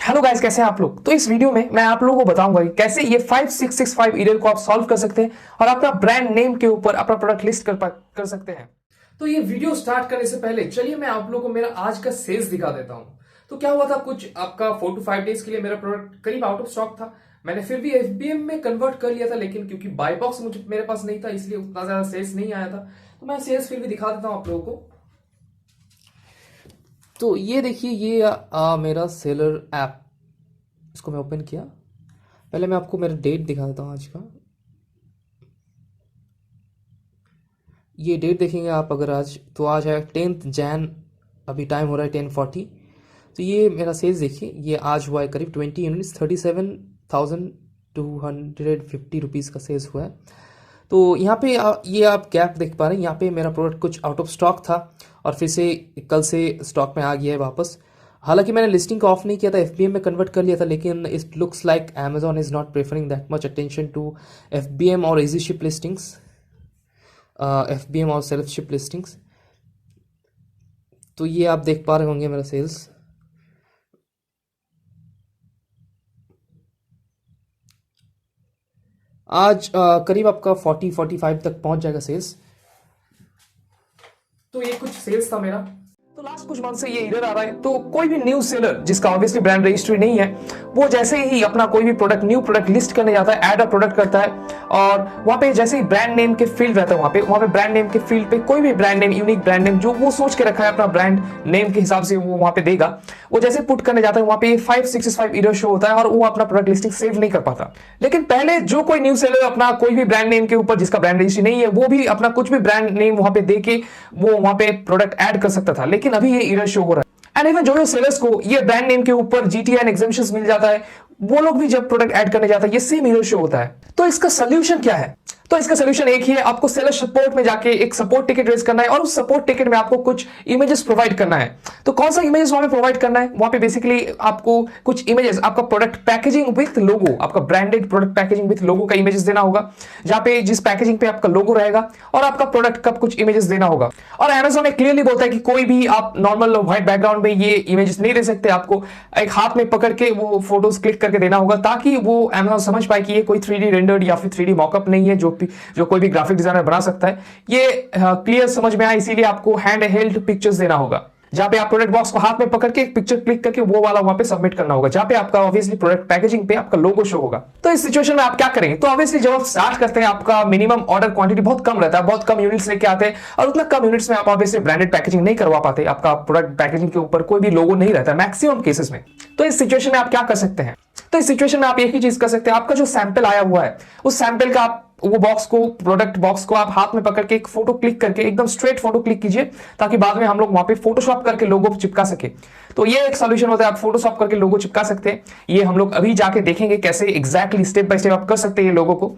Hello guys, कैसे हैं आप लोग। तो इस वीडियो में मैं आप लोगों को बताऊंगा कि कैसे ये 5665 एरर को आप सॉल्व कर सकते हैं और अपना ब्रांड नेम के ऊपर अपना प्रोडक्ट लिस्ट कर सकते हैं। तो ये वीडियो स्टार्ट करने से पहले चलिए मैं आप लोगों को मेरा आज का सेल्स दिखा देता हूं। तो क्या हुआ था, कुछ आपका 4 to 5 डेज के लिए मेरा प्रोडक्ट करीब आउट ऑफ स्टॉक था। मैंने फिर भी एफबीएम में कन्वर्ट कर लिया था, लेकिन क्योंकि बाय बॉक्स मुझे मेरे पास नहीं था इसलिए उतना ज्यादा सेल्स नहीं आया था। तो मैं सेल्स फिर भी दिखा देता हूं आप लोगों को। तो ये देखिए, ये मेरा सेलर ऐप, इसको मैं ओपन किया। पहले मैं आपको मेरा डेट दिखा देता हूँ आज का। ये डेट देखेंगे आप अगर आज, तो आज है 10th जैन। अभी टाइम हो रहा है 10:40। तो ये मेरा सेल्स देखिए, ये आज हुआ है करीब 20 यूनिट्स, 37,250 रुपीज़ का सेल्स हुआ है। तो यहाँ पे ये आप गैप देख पा रहे हैं। यहाँ पे मेरा प्रोडक्ट कुछ आउट ऑफ स्टॉक था और फिर से कल से स्टॉक में आ गया है वापस। हालांकि मैंने लिस्टिंग को ऑफ नहीं किया था, एफबीएम में कन्वर्ट कर लिया था, लेकिन it looks like Amazon is not preferring that much attention to FBM और इजी शिप लिस्टिंग्स, एफबीएम और सेल्फ शिप लिस्टिंग्स। तो ये आप देख पा रहे होंगे मेरा सेल्स। आज करीब आपका 40-45 तक पहुंच जाएगा सेल्स। तो ये कुछ सेल्स था मेरा। तो लास्ट कुछ मंथ से ये इधर आ रहा है। तो कोई भी न्यू सेलर जिसका ऑब्वियसली ब्रांड रजिस्ट्री नहीं है, वो जैसे ही अपना कोई भी प्रोडक्ट, न्यू प्रोडक्ट लिस्ट करने जाता है, ऐड अ प्रोडक्ट करता है, और वहां पे जैसे ही ब्रांड नेम के फील्ड रहता है, वहां पे ब्रांड नेम के फील्ड पे कोई भी brand name, unique brand name जो वो सोच के रखा है अपना ब्रांड नेम के हिसाब से वो वहां पे देगा। वो जैसे पुट करने जाता है, वहां पे 565 इरर शो होता है और वो अपना प्रोडक्ट लिस्टिंग सेव नहीं कर पाता। लेकिन पहले जो कोई न्यू सेलर अपना कोई भी ब्रांड नेम के ऊपर जिसका ब्रांड रजिस्ट्री नहीं है, वो भी अपना कुछ भी ब्रांड नेम वहां पे दे के वो वहां पे प्रोडक्ट ऐड कर सकता था। लेकिन अभी ये इरर शो हो रहा है। एंड इवन जो सेलर्स को ये ब्रांड नेम के ऊपर जीटीएन एग्जेम्पशंस मिल जाता है, वो लोग भी जब प्रोडक्ट ऐड करने जाता है, ये सेम इरर शो होता है। तो इसका सोल्यूशन क्या है? तो इसका सोल्यूशन एक ही है, आपको सेलर सपोर्ट में जाके एक सपोर्ट टिकट रेज करना है और उस सपोर्ट टिकट में आपको कुछ इमेजेस प्रोवाइड करना है। तो कौन सा इमेजेस वहां पे प्रोवाइड करना है? वहां पे बेसिकली आपको कुछ इमेजेस, आपका प्रोडक्ट पैकेजिंग विथ लोगो, आपका ब्रांडेड प्रोडक्ट पैकेजिंग विथ लोगो का इमेजेस देना होगा, जहां पे जिस पैकेजिंग पे आपका लोगो रहेगा, और आपका प्रोडक्ट का कुछ इमेजेस देना होगा। और अमेज़न में क्लियरली बोलता है कि कोई भी आप नॉर्मल व्हाइट बैकग्राउंड में ये इमेजेस नहीं दे सकते, आपको एक हाथ में पकड़ के वो फोटोज क्लिक करके देना होगा, ताकि वो अमेज़न समझ पाए कि ये कोई 3D रेंडर्ड या फिर 3D मॉकअप नहीं है जो कोई भी ग्राफिक डिजाइनर बना सकता है। ये क्लियर समझ में आए, इसीलिए आपको हैंड हेल्ड पिक्चर्स देना होगा, जहां पे आप प्रोडक्ट बॉक्स को हाथ में पकड़ के एक पिक्चर क्लिक करके वो वाला वहां पे सबमिट करना होगा, जहां पे आपका ऑब्वियसली प्रोडक्ट पैकेजिंग पे आपका लोगो शो होगा। तो इस सिचुएशन में आप क्या करेंगे? तो ऑब्वियसली जब आप स्टार्ट करते हैं, आपका मिनिमम ऑर्डर क्वांटिटी बहुत कम रहता है, बहुत कम यूनिट्स लेके आते हैं, और उतना कम यूनिट्स में आप ऑब्वियसली ब्रांडेड पैकेजिंग नहीं करवा पाते, आपका प्रोडक्ट पैकेजिंग के ऊपर कोई भी लोगो नहीं रहता मैक्सिमम केसेस में। तो इस सिचुएशन में आप क्या कर सकते हैं? तो इस सिचुएशन में आप एक ही चीज कर सकते हैं, आपका जो सैंपल आया हुआ है, उस सैंपल का आप वो बॉक्स को, प्रोडक्ट बॉक्स को आप हाथ में पकड़ के एक फोटो क्लिक करके, एकदम स्ट्रेट फोटो क्लिक कीजिए, ताकि बाद में हम लोग वहां पे फोटोशॉप करके लोगो चिपका सके। तो ये एक सॉल्यूशन होता है, आप फोटोशॉप करके लोगो चिपका सकते हैं। ये हम लोग अभी जाके देखेंगे कैसे एग्जैक्टली स्टेप बाय स्टेप आप कर सकते हैं ये लोगों को।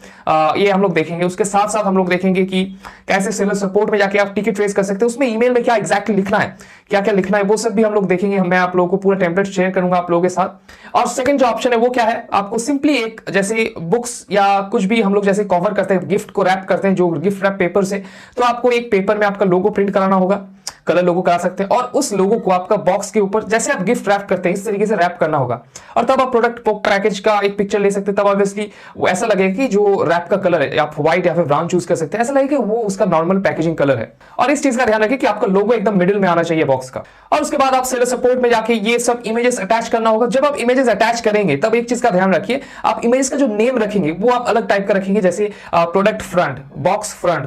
ये हम लोग देखेंगे। उसके साथ साथ हम लोग देखेंगे कि कैसे सेलर सपोर्ट में जाके आप टिकट रेज कर सकते हैं, उसमें ईमेल में क्या एग्जैक्टली लिखना है, क्या क्या लिखना है, वो सब भी हम लोग देखेंगे। मैं आप लोगों को पूरा टेम्पलेट शेयर करूंगा आप लोगों के साथ। और सेकंड जो ऑप्शन है वो क्या है, आपको सिंपली एक, जैसे बुक्स या कुछ भी हम लोग जैसे कवर करते हैं, गिफ्ट को रैप करते हैं जो गिफ्ट रैप पेपर से, तो आपको एक पेपर में आपका लोगो प्रिंट कराना होगा, कलर लोगो करा सकते हैं, और उस लोगो को आपका बॉक्स के ऊपर जैसे आप गिफ्ट रैप करते हैं इस तरीके से रैप करना होगा। और तब आप प्रोडक्ट पैकेज का एक पिक्चर ले सकते हैं। तब ऑब्वियसली वो ऐसा लगेगा कि जो रैप का कलर है, आप व्हाइट या फिर ब्राउन चूज कर सकते हैं, ऐसा लगेगा कि वो उसका नॉर्मल पैकेजिंग कलर है। और इस चीज का ध्यान रखिए कि आपका लोगो एकदम मिडिल में आना चाहिए बॉक्स का। और उसके बाद आप सेलर सपोर्ट में जाके ये सब इमेजेस अटैच करना होगा। जब आप इमेजेस अटैच करेंगे तब एक चीज का ध्यान रखिए, आप इमेज का जो नेम रखेंगे वो आप अलग टाइप का रखेंगे, जैसे product front, box front,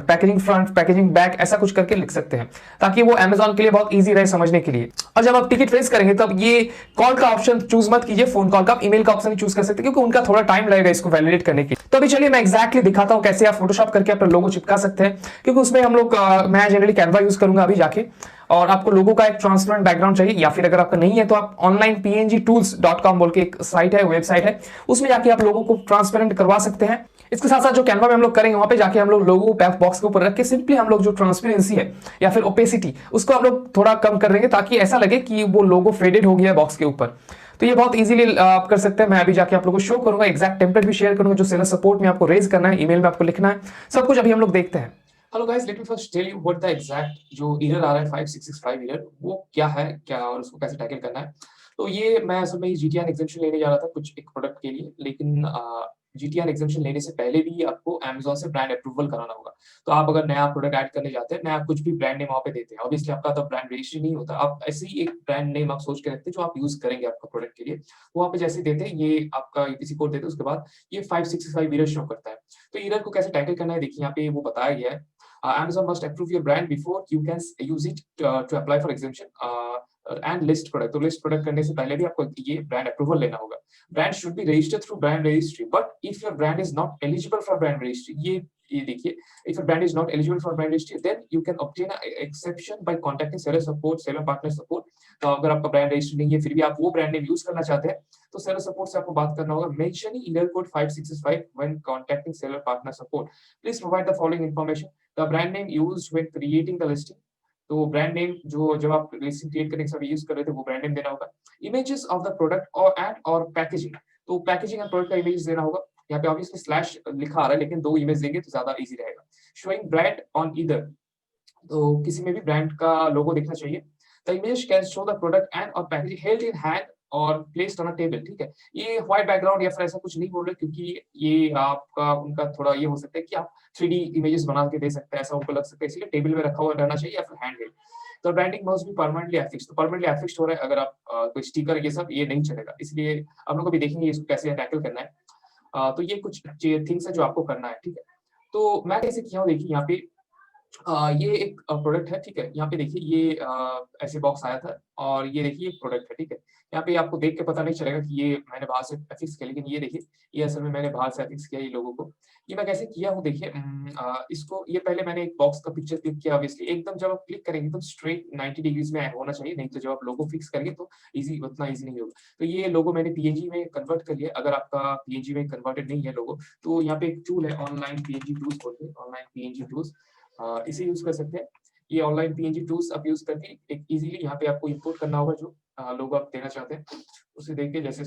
packaging back, ऐसा कुछ करके लिख सकते हैं, ताकि वो अमेज़न के लिए बहुत इजी रहे समझने के लिए। और जब आप टिकट रेज करेंगे तब ये कॉल का ऑप्शन चूज मत कीजिए, फोन कॉल का, आप ईमेल का ऑप्शन चूज कर सकते हैं, क्योंकि उनका थोड़ा टाइम लगेगा इसको वैलिडेट करने के लिए। तो अभी चलिए मैं एक्जैक्टली दिखाता हूं कैसे आप फोटोशॉप करके अपना लोगो चिपका सकते हैं, क्योंकि उसमें हम लोग मैं जनरली कैनवा यूज करूंगा अभी जाके। और आपको लोगों का एक ट्रांसपेरेंट बैकग्राउंड चाहिए, या फिर अगर आपका नहीं है तो आप ऑनलाइन pngtools.com बोल के एक साइट है, वेबसाइट है, उसमें जाके आप लोगों को ट्रांसपेरेंट करवा सकते हैं। इसके साथ साथ जो कैनवा में हम लोग करेंगे, वहां पे जाके हम लोग लोगो बॉक्स के ऊपर रख के सिंपली हम लोग जो ट्रांसपेरेंसी है या फिर ओपेसिटी, उसको हम लोग थोड़ा कम कर देंगे, ताकि ऐसा लगे कि वो लोगो फेडेड हो गया है बॉक्स के ऊपर। तो ये बहुत इजीली आप कर सकते हैं। मैं अभी जाके आप लोगों को शो करूंगा, एग्जैक्ट टेम्पलेट भी शेयर करूंगा जो सेलर सपोर्ट में आपको रेज करना है, ईमेल में आपको लिखना है, सब कुछ अभी हम लोग देखते हैं। Hello guys, let me first tell you what the exact जो एरर आ रहा है 5665 एरर, वो क्या है, क्या और उसको कैसे टैकल करना है। तो ये मैं असल में जीटीआर एग्ज़म्पशन लेने जा रहा था कुछ एक प्रोडक्ट के लिए, लेकिन जीटीआर एग्ज़म्पशन लेने से पहले भी आपको अमेज़न से ब्रांड अप्रूवल कराना होगा। तो आप अगर नया प्रोडक्ट ऐड करने जाते हैं, नया कुछ भी ब्रांड नेम वहाँ पे देते हैं, ऑब्वियसली आपका तो ब्रांड रजिस्ट्री नहीं होता। आप ऐसे ही एक ब्रांड नेम आप सोच के रखते हैं जो आप यूज़ करेंगे आपका प्रोडक्ट के लिए। वो वहाँ पे जैसे देते हैं, ये आपका ईपीसी कोड देते हैं, उसके बाद ये 565 एरर शो करता है। तो एरर को कैसे टैकल करना है, देखिए यहाँ पे वो बताया गया है। Amazon must approve your brand before you can use it to apply for exemption and list product. तो list product करने से पहले भी आपको ये brand approval लेना होगा. Brand should be registered through brand registry, but if your brand is not eligible for brand registry, ये देखिए, if your brand is not eligible for brand registry, then you can obtain an exception by contacting seller support, seller partner support. तो अगर आपका brand registry नहीं है, फिर भी आप वो brand name use करना चाहते हैं, तो seller support से आपको बात करना होगा. Mentioning error code 5665 when contacting seller partner support. Please provide the following information. The brand name used when creating the listing. तो ब्रांड नेम जो जब आप लिस्टिंग क्रिएट करने के समय यूज कर रहे थे वो ब्रांड नेम देना होगा. इमेजेस ऑफ द प्रोडक्ट और पैकेजिंग. तो पैकेजिंग एंड प्रोडक्ट का इमेज देना होगा. यहाँ पे ऑब्वियसली स्लैश लिखा आ रहा है, लेकिन 2 इमेज देंगे तो ज्यादा इजी रहेगा. Showing brand on either. तो किसी में भी ब्रांड का लोगो दिखना चाहिए. The image can show the product and और पैकेजिंग हेल्ड इन हैंड और प्लेस्ड ऑन अ टेबल. ठीक है, ये व्हाइट बैकग्राउंड या फिर ऐसा कुछ नहीं बोल रहे, क्योंकि ये आपका उनका थोड़ा ये हो सकता है कि आप 3D इमेजेस बना के दे सकते हैं, ऐसा उनको लग सकता है, इसलिए टेबल में रखा हुआ रहना चाहिए या फिर हैंड हेल्ड. तो branding must be permanently affixed. तो परमानेंटली एफिक्स्ड हो रहा है, अगर आप कोई स्टिकर ये सब ये नहीं चलेगा, इसलिए हम लोग अभी देखेंगे इसको कैसे टैकल करना है. तो ये कुछ थिंग्स है जो आपको करना है. ठीक है, तो मैं कैसे किया हूँ, देखिए यहाँ पे ये एक प्रोडक्ट है. ठीक है, यहाँ पे देखिए ये ऐसे बॉक्स आया था और ये देखिए एक प्रोडक्ट है. ठीक है, यहाँ पे आपको देख के पता नहीं चलेगा कि ये मैंने बाहर से एफिक्स किया, लेकिन ये देखिए ये असल में मैंने बाहर से एफिक्स किया ये लोगों को. ये मैं कैसे किया हूँ देखिए, इसको ये पहले मैंने एक बॉक्स का पिक्चर क्लिक किया. ऑब्वियसली एकदम जब आप क्लिक करेंगे तो स्ट्रेट 90 डिग्रीज में होना चाहिए, नहीं तो जब आप लोगो फिक्स करेंगे तो इजी उतना इजी नहीं होगा. तो ये लोगो मैंने पीएनजी में कन्वर्ट कर लिया. अगर आपका पीएनजी में कन्वर्टेड नहीं है लोगो, तो यहाँ पे एक टूल है ऑनलाइन पीएनजी टूल्स बोलते हैं, ऑनलाइन पीएनजी टूल्स. इसे यूज कर सकते हैं. ये ऑनलाइन पीएनजी टूल्स आप यूज करके एक इजीली यहाँ पे आपको इंपोर्ट करना होगा जो लोगो आप देना चाहते हैं, उसे देख के जैसे.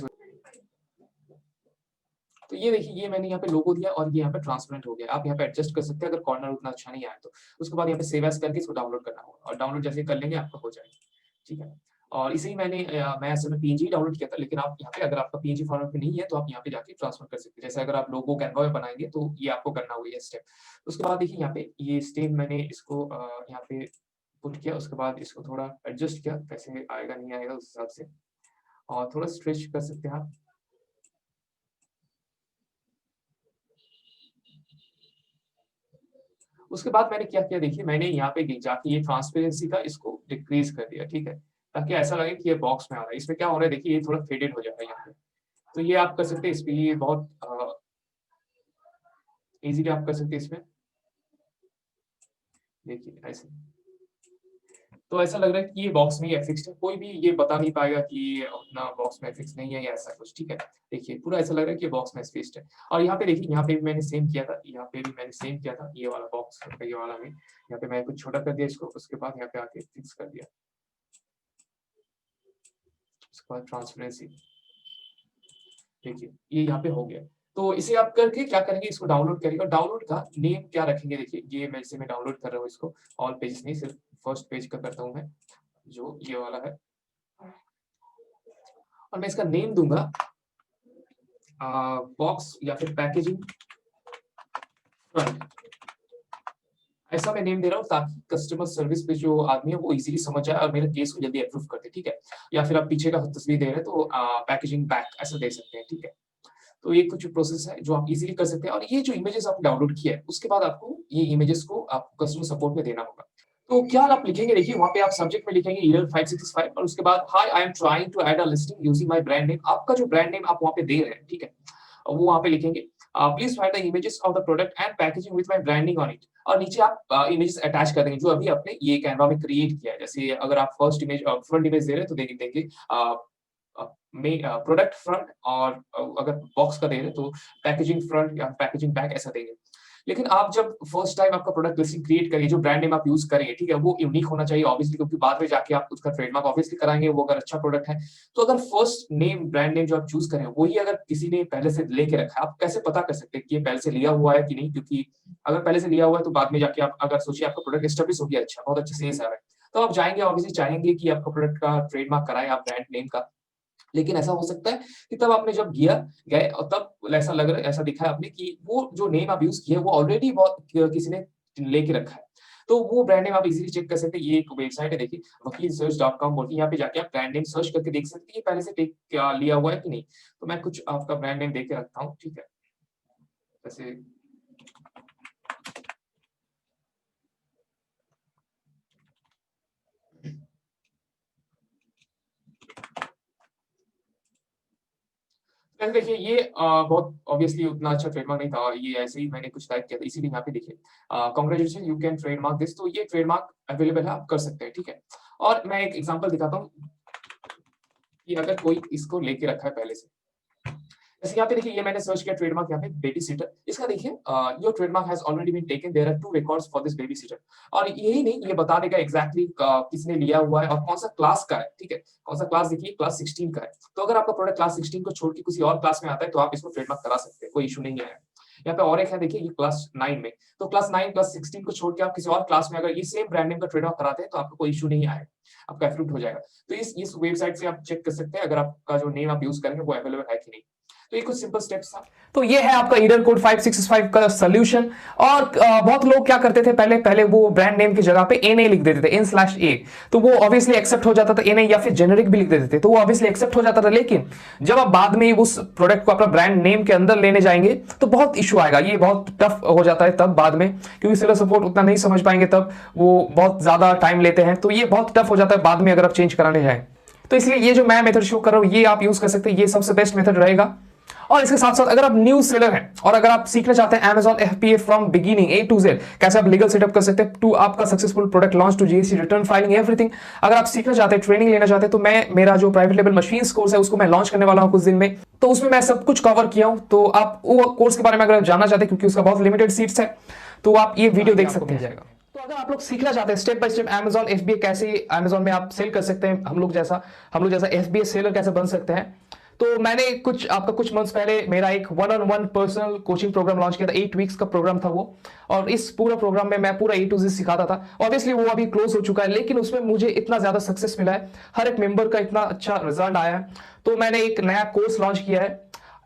तो ये देखिए ये मैंने यहाँ पे लोगो दिया और ये यहाँ पे ट्रांसपेरेंट हो गया. आप यहाँ पे एडजस्ट कर सकते हैं अगर कॉर्नर उतना अच्छा नहीं आया तो. उसके बाद यहाँ पे सेव एज करके इसको डाउनलोड करना होगा और डाउनलोड जैसे कर लेंगे आपका हो जाएगा. ठीक है, और इसे ही मैं असल में पीएनजी डाउनलोड किया था, लेकिन आप यहाँ पे अगर आपका पीएनजी फॉर्मेट में नहीं है तो आप यहाँ पे जाके ट्रांसफर कर सकते हैं. जैसे अगर आप लोगो कैनवा में बनाएंगे तो ये आपको करना होगा ये स्टेप. उसके बाद देखिए यहाँ पे ये स्टेप मैंने इसको यहाँ पे पुट किया. उसके बाद इसको थोड़ा एडजस्ट किया, कैसे आएगा नहीं आएगा उस हिसाब से, और थोड़ा स्ट्रेच कर सकते हैं आप. उसके बाद मैंने क्या किया देखिए, मैंने यहाँ पे जाके ये ट्रांसपेरेंसी का इसको डिक्रीज कर दिया. ठीक है, ताकि ऐसा लगे कि ये बॉक्स में आ रहा है. इसमें क्या हो रहा है देखिए, ये थोड़ा फेडेड हो जाता है यहाँ पे. तो ये आप कर सकते हैं, इसमें ये बहुत इजीली आप कर सकते हैं इसमें. देखिए ऐसे तो ऐसा लग रहा है कि ये बॉक्स में ही फिक्स्ड है. कोई भी ये बता नहीं पाएगा कि ये अपना बॉक्स में फिक्स नहीं है या ऐसा कुछ. ठीक है, देखिए पूरा ऐसा लग रहा है कि ये बॉक्स में फिक्स्ड है. और यहाँ पे देखिए, यहाँ पे भी मैंने सेम किया था, यहाँ पे भी मैंने सेम किया था. ये वाला बॉक्स ये वाला में यहाँ पे मैं कुछ छोटा कर दिया इसको, उसके बाद यहाँ पे आके फिक्स कर दिया. उसके बाद ट्रांसपेरेंसी देखिए ये यहाँ पे हो गया. तो इसे आप करके क्या करेंगे, इसको डाउनलोड करेंगे. और डाउनलोड का नेम क्या रखेंगे, देखिए ये मैं डाउनलोड कर रहा हूँ इसको. ऑल पेज नहीं, सिर्फ फर्स्ट पेज का करता हूँ मैं, जो ये वाला है. और मैं इसका नेम दूंगा बॉक्स या फिर पैकेजिंग फ्रंट. ऐसा मैं नेम दे रहा हूँ ताकि कस्टमर सर्विस पे जो आदमी है वो इजीली समझ जाए और मेरे केस को जल्दी अप्रूव कर दे. ठीक है, या फिर आप पीछे का तस्वीर दे रहे हैं तो पैकेजिंग बैक ऐसा दे सकते हैं. ठीक है, तो ये कुछ प्रोसेस है जो आप इजीली कर सकते हैं. और ये जो इमेजेस आप डाउनलोड किया है, उसके बाद आपको ये इमेजेस को आप कस्टमर सपोर्ट में देना होगा. तो क्या आप लिखेंगे, देखिए वहाँ पे आप सब्जेक्ट में लिखेंगे ईयर 565 और उसके बाद hi I am trying to add a listing using my brand name. आपका जो ब्रांड नेम आप वहाँ पे दे रहे हैं, ठीक है, वो वहाँ पे लिखेंगे. Please find the images of the product and packaging with my branding on it. और नीचे आप इमेजेस अटैच कर देंगे जो अभी आपने ये कैनवा में क्रिएट किया है. जैसे अगर आप फर्स्ट इमेज फ्रंट इमेज दे रहे हैं तो देंगे में प्रोडक्ट फ्रंट, और अगर बॉक्स का दे रहे हैं तो पैकेजिंग फ्रंट या पैकेजिंग बैक ऐसा देंगे. लेकिन आप जब फर्स्ट टाइम आपका प्रोडक्ट लिस्टिंग क्रिएट करिए, जो ब्रांड नेम आप यूज करेंगे, ठीक है, वो यूनिक होना चाहिए ऑब्वियसली, क्योंकि बाद में जाके आप उसका ट्रेडमार्क ऑब्वियसली कराएंगे वो अगर अच्छा प्रोडक्ट है. तो अगर फर्स्ट नेम ब्रांड नेम जो आप चूज करें वही अगर किसी ने पहले से लेके रखा है, आप कैसे पता कर सकते हैं कि ये पहले से लिया हुआ है कि नहीं, क्योंकि अगर पहले से लिया हुआ है तो बाद में जाके आप अगर सोचिए आपका प्रोडक्ट एस्टेब्लिश हो गया, अच्छा बहुत अच्छा सेल्स आ रहा है, तो आप जाएंगे ऑब्वियसली चाहेंगे कि आपका प्रोडक्ट का ट्रेडमार्क कराएं आप ब्रांड नेम का. लेकिन ऐसा हो सकता है कि तब आपने जब गए और तब ऐसा लग रहा है, ऐसा दिखा है आपने कि वो जो नेम आप यूज़ किए वो ऑलरेडी बहुत किसी ने लेके रखा है। तो वो ब्रांड नेम आप इज़िली चेक कर सकते हैं। ये एक वेबसाइट है देखिए वकीलसर्च.com बोल के यहाँ पे जाके आप ब्रांड नेम सर्च करके देख सकते हैं कि पहले से लिया हुआ है कि नहीं। तो मैं कुछ आपका ब्रांड नेम देके रखता हूँ, ठीक है? जैसे देखिए ये बहुत ऑब्वियसली उतना अच्छा ट्रेडमार्क नहीं था। ये ऐसे ही मैंने कुछ टाइप किया था इसीलिए यहाँ पे देखिए congratulation you can trademark this तो ये ट्रेडमार्क अवेलेबल है आप कर सकते हैं, ठीक है? और मैं एक एग्जांपल दिखाता हूँ कि अगर कोई इसको लेके रखा है पहले से। जैसे यहाँ पे देखिए ये मैंने सर्च किया ट्रेडमार्क यहाँ पे बेबी सीटर इसका देखिए your trademark has already been taken there are 2 records for this baby sitter और यही नहीं ये बता देगा एग्जैक्टली किसने लिया हुआ है और कौन सा क्लास का है, ठीक है? कौन सा क्लास देखिए क्लास 16 का है। तो अगर आपका प्रोडक्ट क्लास 16 को छोड़ के किसी और क्लास में आता है तो आप इसको ट्रेडमार्क करा सकते हैं, कोई इशू नहीं है। यहाँ पे और एक है देखिए ये क्लास 9 में। तो क्लास 9 क्लास 16 को छोड़ के आप किसी और क्लास में अगर ये सेम ब्रांड नेम का ट्रेडमार्क कराते हैं तो आपको कोई इशू नहीं आएगा। आपका अप्रूव्ड हो जाएगा। तो इस वेबसाइट से आप चेक कर सकते हैं अगर आपका जो नेम आप यूज करेंगे वो अवेलेबल है कि नहीं। तो ये कुछ सिंपल स्टेप्स था। तो ये है आपका एरर कोड 5665 का सॉल्यूशन। और बहुत लोग क्या करते थे पहले वो ब्रांड नेम की जगह पे एनए लिख देते थे n/a तो वो ऑब्वियसली एक्सेप्ट हो जाता था एनए या फिर जेनेरिक भी लिख देते थे तो वो ऑब्वियसली एक्सेप्ट हो जाता था। लेकिन जब आप बाद में उस प्रोडक्ट को अपना ब्रांड नेम के अंदर लेने जाएंगे तो बहुत इशू आएगा। ये बहुत टफ हो जाता है तब बाद में क्योंकि सेलर सपोर्ट उतना नहीं समझ पाएंगे तब वो बहुत ज्यादा टाइम लेते हैं तो ये बहुत टफ हो जाता है बाद में अगर आप चेंज कराने जाए। तो इसलिए ये जो मैं मेथड शो कर रहा हूं ये आप यूज कर सकते हैं, ये सबसे बेस्ट मेथड रहेगा। और इसके साथ साथ अगर आप न्यू सेलर हैं और अगर आप सीखना चाहते हैं Amazon FBA from beginning A to Z कैसे आप लीगल सेटअप कर सकते हैं टू आपका successful product launch to GST return filing everything, अगर आप सीखना चाहते हैं ट्रेनिंग लेना चाहते हैं तो मैं मेरा जो प्राइवेट लेवल मशीन्स कोर्स है उसको मैं लॉन्च करने वाला हूं कुछ दिन में। तो उसमें मैं सब कुछ कवर किया हूं तो आप वो कोर्स के बारे में अगर आप जानना चाहते हैं क्योंकि उसका बहुत लिमिटेड सीट्स है तो आप ये वीडियो देख सकते हैं। तो अगर आप लोग सीखना चाहते हैं step by step Amazon FBA कैसे Amazon में आप सेल कर सकते हैं हम लोग जैसा FBA सेलर कैसे बन सकते हैं तो मैंने कुछ मंथ्स पहले मेरा एक 1-on-1 personal coaching program launch किया था। 8 वीक्स का प्रोग्राम था वो और इस पूरा प्रोग्राम में मैं पूरा A to Z सिखाता था। ऑब्वियसली वो अभी क्लोज हो चुका है लेकिन उसमें मुझे इतना ज्यादा सक्सेस मिला है, हर एक मेंबर का इतना अच्छा रिजल्ट आया है। तो मैंने एक नया कोर्स लॉन्च किया है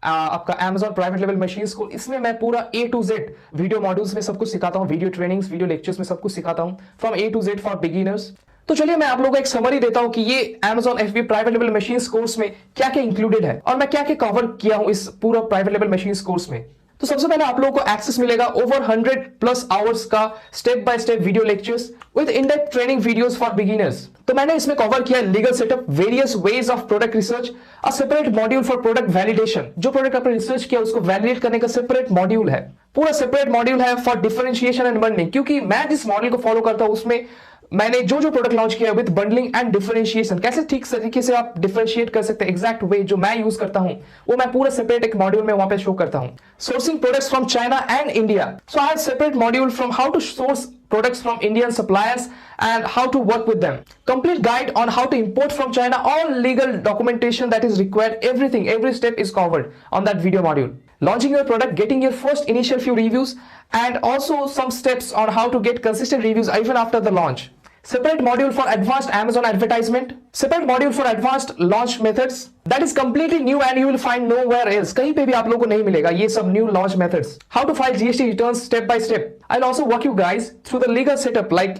आपका Amazon प्राइवेट लेवल मशीन्स को। इसमें मैं पूरा A to Z video modules में सब कुछ सिखाता हूँ, वीडियो ट्रेनिंग्स वीडियो लेक्चर्स में सब कुछ सिखाता हूँ from A to Z for beginners. तो चलिए मैं आप लोगों को एक समरी देता हूं कि ये Amazon FBA प्राइवेट लेवल मशीन्स कोर्स में क्या क्या इंक्लूडेड है और मैं क्या क्या कवर किया हूं इस पूरा प्राइवेट लेवल मशीन्स कोर्स में। तो सबसे पहले आप लोगों को एक्सेस मिलेगा ओवर 100+ आवर्स का step by step video lectures with in depth training videos for beginners. तो मैंने इसमें कवर किया legal setup, various ways of product research, a separate module for product validation, जो प्रोडक्ट आपने रिसर्च किया उसको वैलिडेट करने का सेपरेट मॉड्यूल है, पूरा सेपरेट मॉड्यूल है फॉर डिफरेंशिएशन एंड बंडलिंग क्योंकि मैं जिस मॉडल को फॉलो करता हूं उसमें मैंने जो प्रोडक्ट लॉन्च किया विद बंडलिंग एंड डिफरेंशिएशन, कैसे ठीक तरीके से आप डिफरेंशिएट कर सकते हैं एग्जैक्ट वे जो मैं यूज करता हूं वो मैं पूरा सेपरेट एक मॉड्यूल में वहां पे शो करता हूं। Sourcing products from China and India, so I have separate module from how to source products from Indian suppliers and how to work with them, complete guide on how to import from China, all legal documentation that is required, everything, every step is covered on that video module. Launching your product, getting your first initial few reviews and also some steps on how to get consistent reviews even after the launch. Separate module for advanced Amazon advertisement, separate module for advanced launch methods that is completely new and you will find nowhere else, कहीं पे भी आप लोगों को नहीं मिलेगा ये सब new launch methods. How to file GST returns step by step. I'll also walk you guys through the legal setup like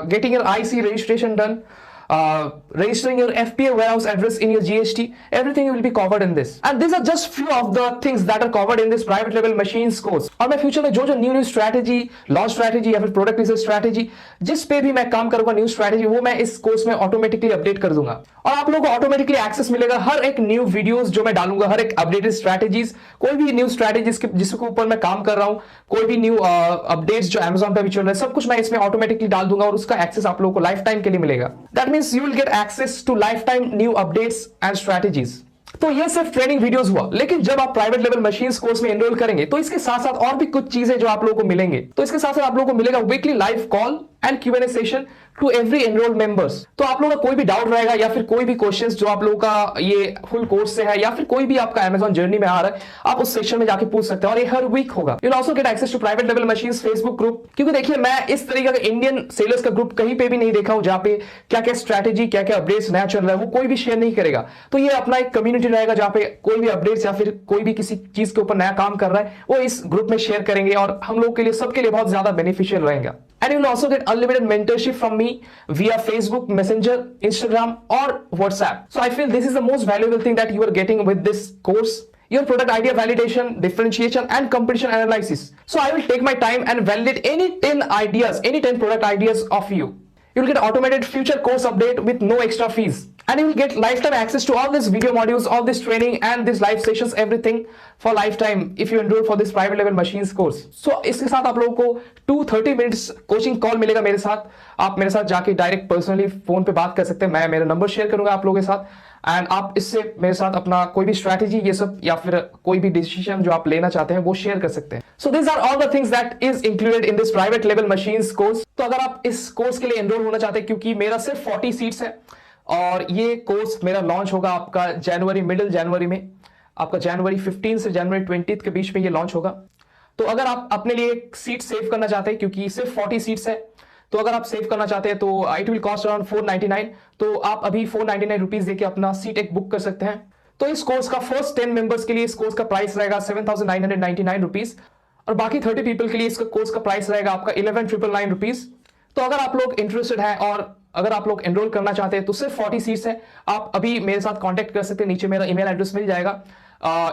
getting your IC registration done, registering your FBA warehouse address in your GST, everything will be covered in this. And these are just few of the things that are covered in this private level machines course. और मैं future में जो new strategy, launch strategy या फिर product research strategy जिस पे भी मैं काम करूंगा न्यू स्ट्रैटेजी वो मैं इस कोर्स में ऑटोमेटिकली अपडेट कर दूंगा और आप लोगों को ऑटोमेटिकली एक्सेस मिलेगा हर एक न्यू वीडियोस जो मैं डालूंगा, हर एक अपडेटेड स्ट्रैटेजीज, कोई भी न्यू स्ट्रैटेजीज जिसके ऊपर मैं काम कर रहा हूं, कोई भी न्यू अपडेट्स जो Amazon पे भी चल रहे हैं सब कुछ मैं इसमें ऑटोमेटिकली डाल दूंगा और उसका एक्सेस आप लोगों को लाइफ टाइम के लिए मिलेगा। That means you will get access to lifetime new updates and strategies. तो ये सिर्फ ट्रेनिंग वीडियोस हुआ, लेकिन जब आप प्राइवेट लेवल मशीन्स कोर्स में एनरोल करेंगे तो इसके साथ साथ और भी कुछ चीजें जो आप लोगों को मिलेंगे। तो इसके साथ साथ आप लोगों को मिलेगा weekly live call and Q&A session to every enrolled members. तो आप लोगों का कोई भी डाउट रहेगा या फिर कोई भी क्वेश्चंस जो आप लोगों का ये फुल कोर्स से है या फिर कोई भी आपका Amazon जर्नी में आ रहा है, आप उस सेक्शन में जाके पूछ सकते हैं और ये हर वीक होगा। You will also get access to private लेवल मशीन्स फेसबुक ग्रुप, क्योंकि देखिए मैं इस तरीके का इंडियन सेलर्स का ग्रुप कहीं पे भी नहीं देखा हूं जहां पे क्या क्या स्ट्रैटेजी क्या क्या अपडेट्स नया चल रहा है वो कोई भी शेयर नहीं करेगा। तो ये अपना एक कम्युनिटी रहेगा जहां पे कोई भी अपडेट्स या फिर कोई भी किसी चीज के ऊपर नया काम कर रहा है वो इस ग्रुप में शेयर करेंगे और हम लोग के लिए सबके लिए बहुत ज्यादा बेनिफिशियल रहेगा। And you will also get unlimited mentorship from me via Facebook, Messenger, Instagram or WhatsApp. So I feel this is the most valuable thing that you are getting with this course. Your product idea validation, differentiation and competition analysis. So I will take my time and validate any 10 ideas, any 10 product ideas of you. You will get automated future course update with no extra fees. And you will get lifetime access to all these video modules, all this training and these live sessions, everything for lifetime if you enroll for this private level machines course. So इसके साथ आप लोगों को 230 minutes coaching call मिलेगा मेरे साथ। आप मेरे साथ जाके डायरेक्ट पर्सनली फोन पे बात कर सकते हैं। मैं मेरा नंबर शेयर करूंगा आप लोगों के साथ एंड आप इससे मेरे साथ अपना कोई भी स्ट्रैटेजी ये सब या फिर कोई भी डिसीजन जो आप लेना चाहते हैं वो शेयर कर सकते हैं। So this are all the things that is included in this private लेवल मशीन्स कोर्स। तो अगर आप इस कोर्स के लिए एनरोल होना चाहते हैं, क्योंकि मेरा सिर्फ 40 सीट्स है और ये कोर्स मेरा लॉन्च होगा आपका जनवरी, मिडिल जनवरी में, आपका जनवरी 15 से जनवरी 20 के बीच में ये लॉन्च होगा। तो अगर आप अपने लिए एक सीट सेव करना चाहते हैं, क्योंकि सिर्फ 40 सीट्स है, तो अगर आप सेव करना चाहते हैं तो इट विल कॉस्ट अराउंड 499। तो आप अभी 499 रुपीज देके अपना सीट एक बुक कर सकते हैं। तो इस कोर्स का फर्स्ट 10 मेंबर्स के लिए इस कोर्स का प्राइस रहेगा 7,999 रुपीज और बाकी 30 पीपल के लिए इसका कोर्स का प्राइस रहेगा आपका 11,999 रुपीज। तो अगर आप लोग इंटरेस्टेड हैं और अगर आप लोग एनरोल करना चाहते हैं तो सिर्फ 40 सीट्स है। आप अभी मेरे साथ कांटेक्ट कर सकते हैं, नीचे मेरा ईमेल एड्रेस मिल जाएगा।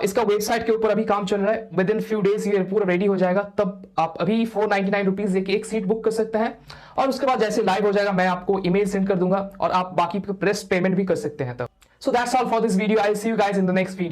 इसका वेबसाइट के ऊपर अभी काम चल रहा है, विद इन फ्यू डेज ये पूरा रेडी हो जाएगा। तब आप अभी 499 रुपीज देके एक सीट बुक कर सकते हैं और उसके बाद जैसे लाइव हो जाएगा मैं आपको ईमेल सेंड कर दूंगा और आप बाकी रेस्ट पेमेंट भी कर सकते हैं तब। So that's all for this video. I will see you guys in the next video.